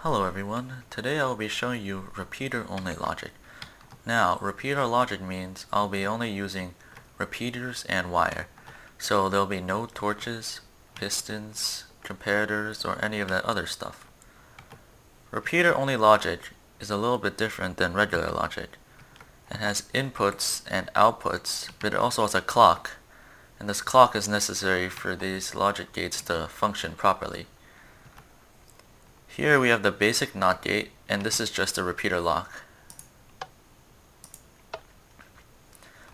Hello everyone, today I will be showing you repeater-only logic. Now, repeater logic means I'll be only using repeaters and wire. So there'll be no torches, pistons, comparators, or any of that other stuff. Repeater-only logic is a little bit different than regular logic. It has inputs and outputs, but it also has a clock, and this clock is necessary for these logic gates to function properly. Here we have the basic NOT gate, and this is just a repeater lock.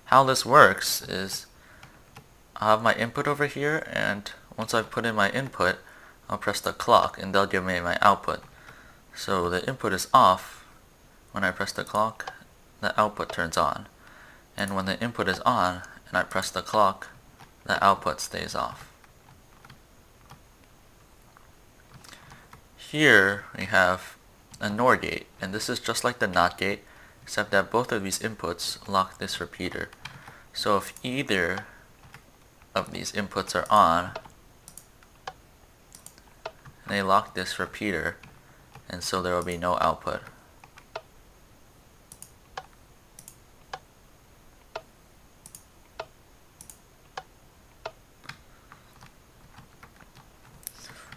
How this works is I have my input over here, and once I've put in my input, I'll press the clock and that'll give me my output. So the input is off. When I press the clock, the output turns on. And when the input is on and I press the clock, the output stays off. Here we have a NOR gate, and this is just like the NOT gate, except that both of these inputs lock this repeater. So if either of these inputs are on, they lock this repeater, and so there will be no output.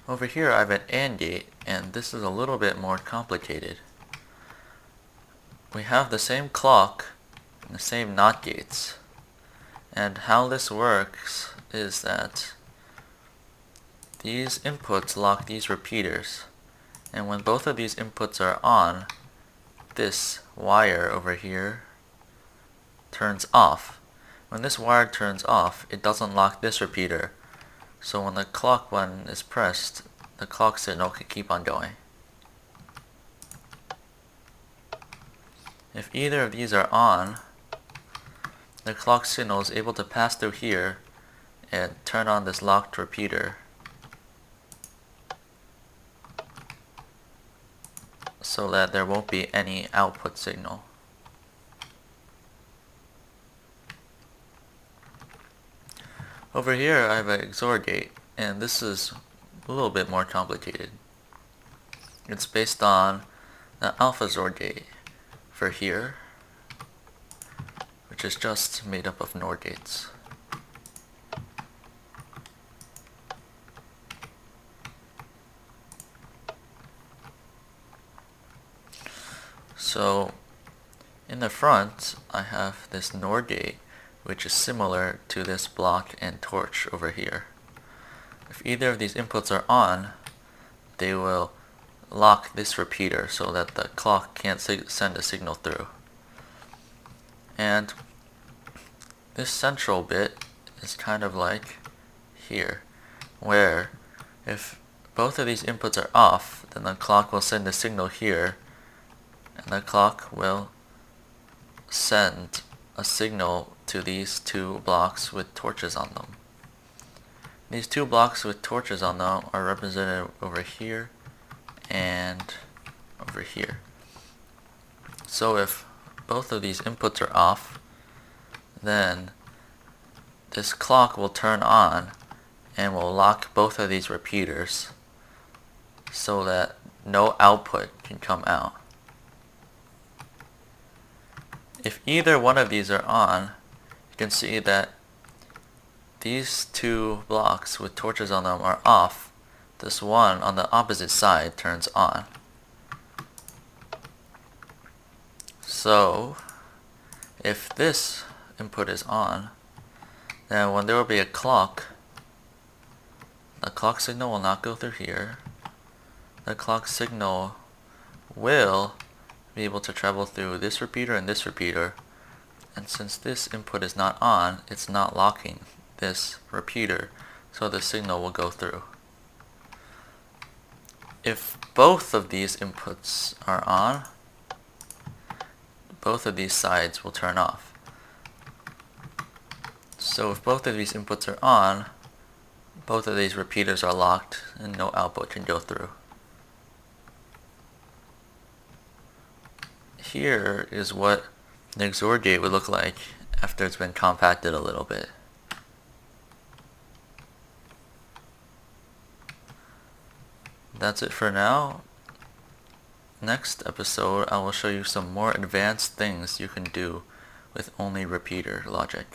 Over here I have an AND gate, and this is a little bit more complicated. We have the same clock and the same NOT gates, and how this works is that these inputs lock these repeaters, and when both of these inputs are on, this wire over here turns off. When this wire turns off, it doesn't lock this repeater. So when the clock button is pressed, the clock signal can keep on going. If either of these are on, the clock signal is able to pass through here and turn on this locked repeater, so that there won't be any output signal. Over here I have a Xor Gate, and this is a little bit more complicated. It's based on the Alpha Xor Gate for here, which is just made up of NOR gates. So in the front I have this NOR gate, which is similar to this block and torch over here. If either of these inputs are on, they will lock this repeater so that the clock can't send a signal through. And this central bit is kind of like here, where if both of these inputs are off, then the clock will send a signal here, and the clock will send a signal to these two blocks with torches on them. These two blocks with torches on them are represented over here and over here. So if both of these inputs are off, then this clock will turn on and will lock both of these repeaters so that no output can come out. If either one of these are on, you can see that these two blocks with torches on them are off. This one on the opposite side turns on. So if this input is on, then when there will be a clock, the clock signal will not go through here. The clock signal will be able to travel through this repeater and this repeater, and since this input is not on, it's not locking this repeater, so the signal will go through. If both of these inputs are on, both of these sides will turn off. So if both of these inputs are on, both of these repeaters are locked and no output can go through. Here is what the Xor Gate would look like after it's been compacted a little bit. That's it for now. Next episode, I will show you some more advanced things you can do with only repeater logic.